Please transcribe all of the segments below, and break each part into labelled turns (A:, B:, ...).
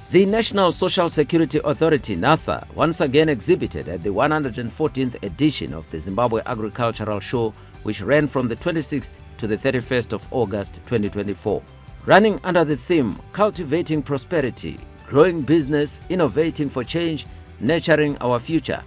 A: The National Social Security Authority, NASA, once again exhibited at the 114th edition of the Zimbabwe Agricultural Show, which ran from the 26th to the 31st of August 2024. Running under the theme, Cultivating Prosperity, Growing Business, Innovating for Change, Nurturing Our Future,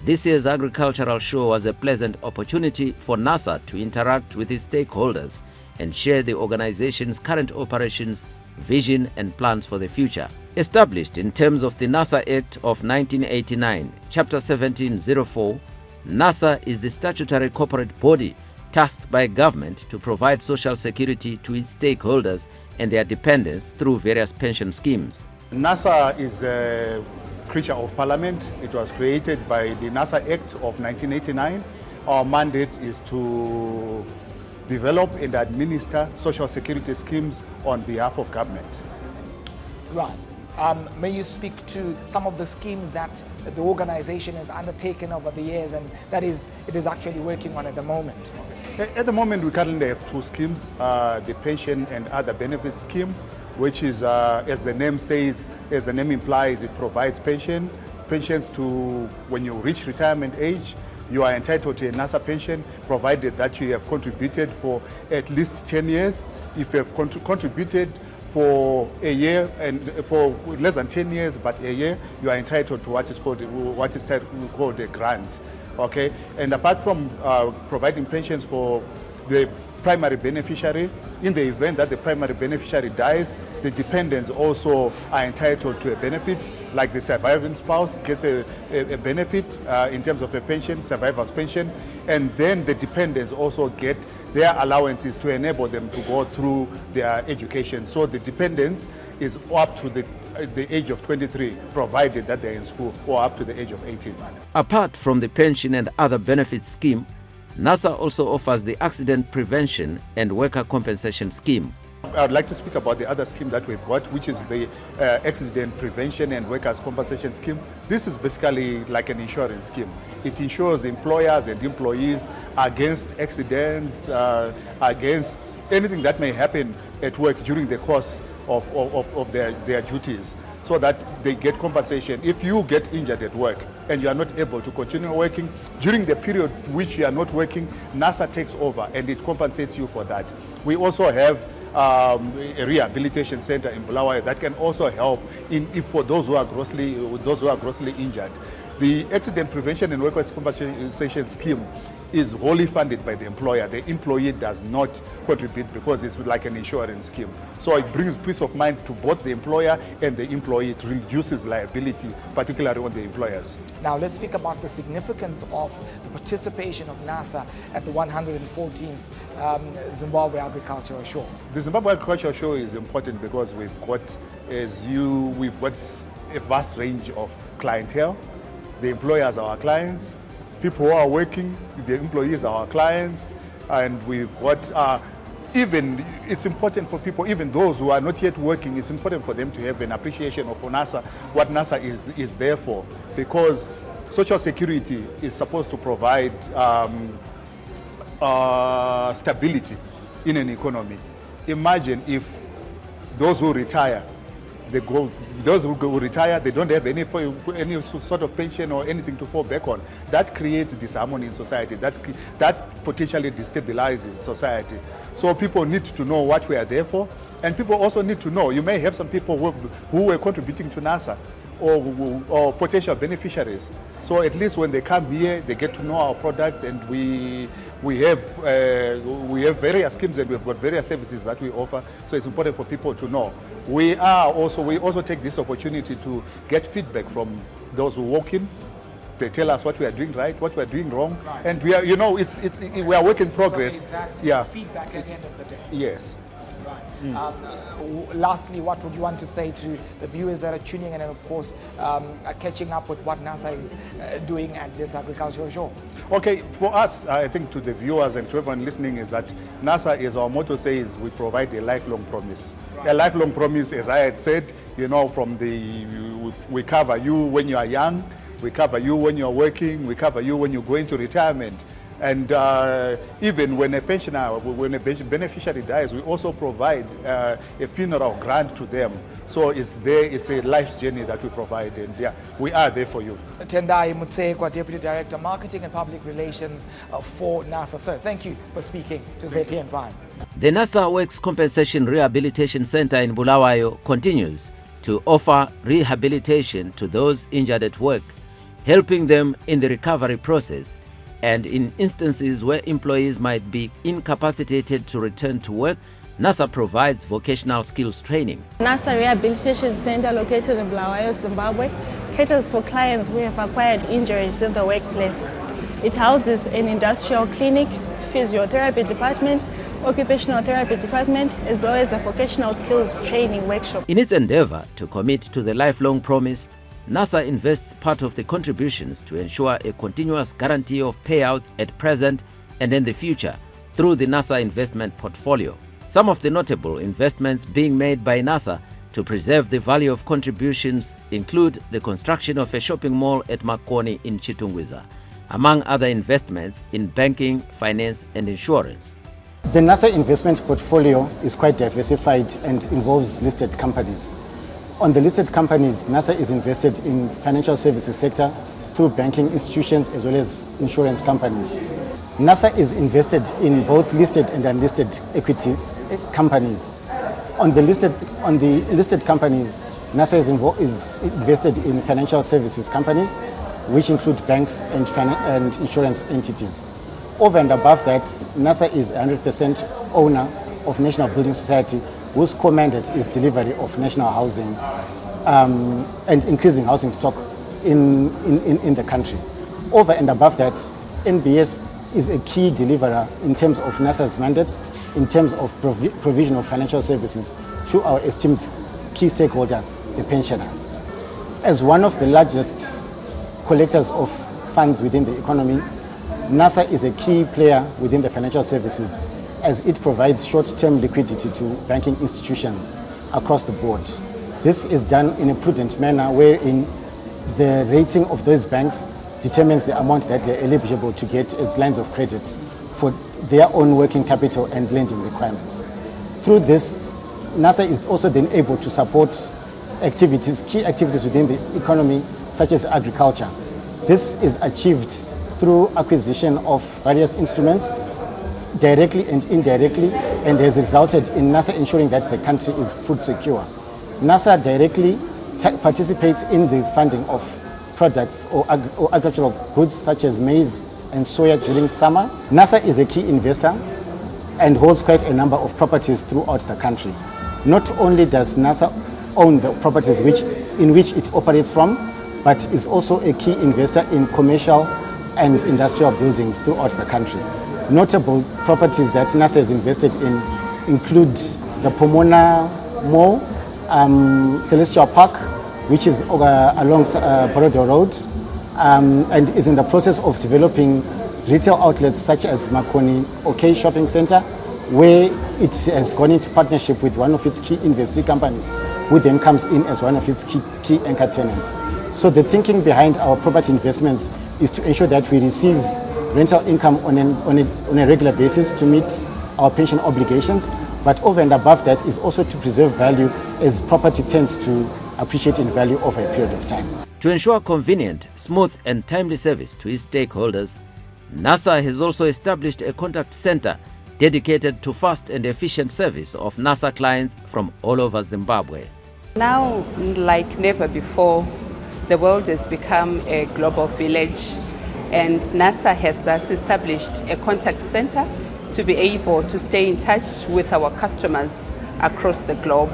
A: this year's Agricultural Show was a pleasant opportunity for NASA to interact with its stakeholders and share the organization's current operations, vision and plans for the future. Established in terms of the NASA Act of 1989, Chapter 1704, NASA is the statutory corporate body tasked by government to provide social security to its stakeholders and their dependents through various pension schemes.
B: NASA is a creature of parliament. It was created by the NASA Act of 1989. Our mandate is to develop and administer social security schemes on behalf of government.
C: Right. May you speak to some of the schemes that the organization has undertaken over the years and it is actually working on at the moment?
B: At the moment, we currently have two schemes, the pension and other benefits scheme, which is, as the name says, as the name implies, it provides pensions to when you reach retirement age. You are entitled to a NASA pension, provided that you have contributed for at least 10 years. If you have contributed for a year and for less than 10 years, but a year, you are entitled to what is called a grant. Okay, and apart from providing pensions for the primary beneficiary, in the event that the primary beneficiary dies, the dependents also are entitled to a benefit, like the surviving spouse gets a benefit in terms of a pension, survivor's pension, and then the dependents also get their allowances to enable them to go through their education. So the dependents is up to the age of 23, provided that they're in school, or up to the age of 18.
A: Apart from the pension and other benefits scheme, NASA also offers the Accident Prevention and Worker Compensation Scheme.
B: I would like to speak about the other scheme that we've got, which is the Accident Prevention and Workers' Compensation Scheme. This is basically like an insurance scheme. It insures employers and employees against accidents, against anything that may happen at work during the course of their duties, so that they get compensation. If you get injured at work and you are not able to continue working, during the period which you are not working, NASA takes over and it compensates you for that. We also have a rehabilitation center in Bulawayo that can also help for those who are grossly injured. The Accident Prevention and Workers' Compensation Scheme is wholly funded by the employer. The employee does not contribute because it's like an insurance scheme. So it brings peace of mind to both the employer and the employee. It reduces liability, particularly on the employers.
C: Now let's speak about the significance of the participation of NASA at the 114th Zimbabwe Agricultural Show.
B: The Zimbabwe Agricultural Show is important because we've got a vast range of clientele. The employers are our clients. People who are working, the employees are our clients, and we've got even it's important for people, even those who are not yet working, it's important for them to have an appreciation of NASA, what NASA is there for, because Social Security is supposed to provide stability in an economy. Imagine if those who retire, those who retire, they don't have any sort of pension or anything to fall back on. That creates disharmony in society. That potentially destabilizes society. So people need to know what we are there for, and people also need to know. You may have some people who were contributing to NASA or potential beneficiaries. So at least when they come here, they get to know our products, and we have various schemes and we've got various services that we offer. So it's important for people to know. We also take this opportunity to get feedback from those who walk in. They tell us what we are doing right, what we are doing wrong, right. And we are, we are work in progress.
C: So is that feedback at the end of the day?
B: Yes.
C: Lastly, what would you want to say to the viewers that are tuning in and, of course, catching up with what NASA is doing at this agricultural show? Okay,
B: for us, I think to the viewers and to everyone listening is that NASA, as our motto says, we provide a lifelong promise. Right. A lifelong promise, as I had said, we cover you when you are young, we cover you when you're working, we cover you when you go into retirement. And even when a pensioner, when a beneficiary dies, we also provide a funeral grant to them. So it's a life's journey that we provide, and yeah, we are there for you.
C: Tendai Mutsekwa, Deputy Director, Marketing and Public Relations for NASA. Sir, thank you for speaking to ZTN Prime.
A: The NASA Works Compensation Rehabilitation Center in Bulawayo continues to offer rehabilitation to those injured at work, helping them in the recovery process, and in instances where employees might be incapacitated to return to work, NASA provides vocational skills training.
D: NASA Rehabilitation Center, located in Bulawayo, Zimbabwe, caters for clients who have acquired injuries in the workplace. It houses an industrial clinic, physiotherapy department, occupational therapy department, as well as a vocational skills training workshop.
A: In its endeavor to commit to the lifelong promise, NASA invests part of the contributions to ensure a continuous guarantee of payouts at present and in the future through the NASA investment portfolio. Some of the notable investments being made by NASA to preserve the value of contributions include the construction of a shopping mall at Makoni in Chitungwiza, among other investments in banking, finance and insurance.
E: The NASA investment portfolio is quite diversified and involves listed companies. On the listed companies, NASA is invested in financial services sector through banking institutions as well as insurance companies. NASA is invested in both listed and unlisted equity companies. On the listed companies, NASA is invested in financial services companies, which include banks and insurance entities. Over and above that, NASA is 100% owner of National Building Society, whose core mandate is delivery of national housing and increasing housing stock in the country. Over and above that, NBS is a key deliverer in terms of NASA's mandates, in terms of provision of financial services to our esteemed key stakeholder, the pensioner. As one of the largest collectors of funds within the economy, NASA is a key player within the financial services as it provides short-term liquidity to banking institutions across the board. This is done in a prudent manner wherein the rating of those banks determines the amount that they're eligible to get as lines of credit for their own working capital and lending requirements. Through this, NASA is also then able to support key activities within the economy, such as agriculture. This is achieved through acquisition of various instruments, directly and indirectly, and has resulted in NASA ensuring that the country is food secure. NASA directly participates in the funding of products or agricultural goods such as maize and soya during summer. NASA is a key investor and holds quite a number of properties throughout the country. Not only does NASA own the properties in which it operates from, but is also a key investor in commercial and industrial buildings throughout the country. Notable properties that NASA has invested in include the Pomona Mall, Celestial Park, which is along Borodo Road, and is in the process of developing retail outlets such as Makoni OK Shopping Center, where it has gone into partnership with one of its key investee companies, who then comes in as one of its key anchor tenants. So the thinking behind our property investments is to ensure that we receive rental income on a regular basis to meet our pension obligations, but over and above that is also to preserve value as property tends to appreciate in value over a period of time.
A: To ensure convenient, smooth and timely service to its stakeholders, NASA has also established a contact center dedicated to fast and efficient service of NASA clients from all over Zimbabwe.
F: Now, like never before, the world has become a global village, and NASA has thus established a contact center to be able to stay in touch with our customers across the globe.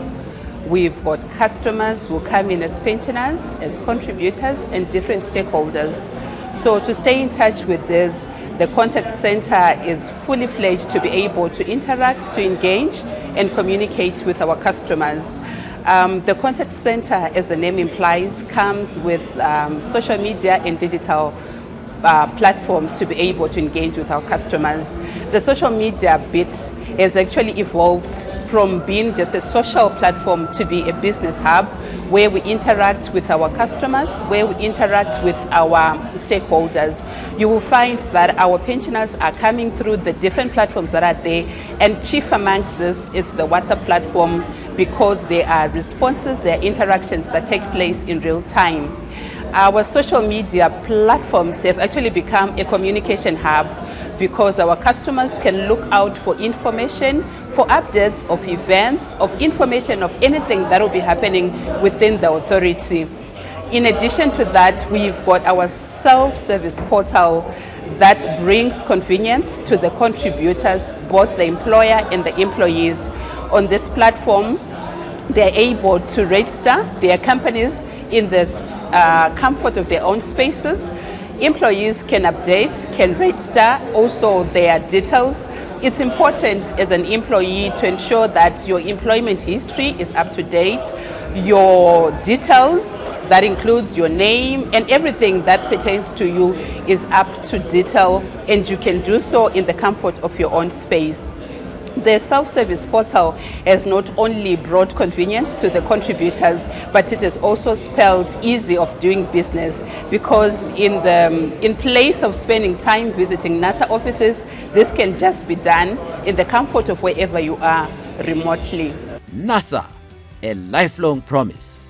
F: We've got customers who come in as pensioners, as contributors, and different stakeholders. So to stay in touch with this, the contact center is fully fledged to be able to interact, to engage, and communicate with our customers. The contact center, as the name implies, comes with social media and digital platforms to be able to engage with our customers. The social media bit has actually evolved from being just a social platform to be a business hub where we interact with our customers, where we interact with our stakeholders. You will find that our pensioners are coming through the different platforms that are there, and chief amongst this is the WhatsApp platform, because there are responses, there are interactions that take place in real time. Our social media platforms have actually become a communication hub because our customers can look out for information, for updates of events, of information of anything that will be happening within the authority. In addition to that, we've got our self-service portal that brings convenience to the contributors, both the employer and the employees. On this platform, they're able to register their companies in the comfort of their own spaces. Employees can update, can register also their details. It's important as an employee to ensure that your employment history is up to date, your details, that includes your name and everything that pertains to you, is up to detail, and you can do so in the comfort of your own space. The self-service portal has not only brought convenience to the contributors, but it has also spelled easy of doing business, because in place of spending time visiting NASA offices, this can just be done in the comfort of wherever you are remotely.
A: NASA, a lifelong promise.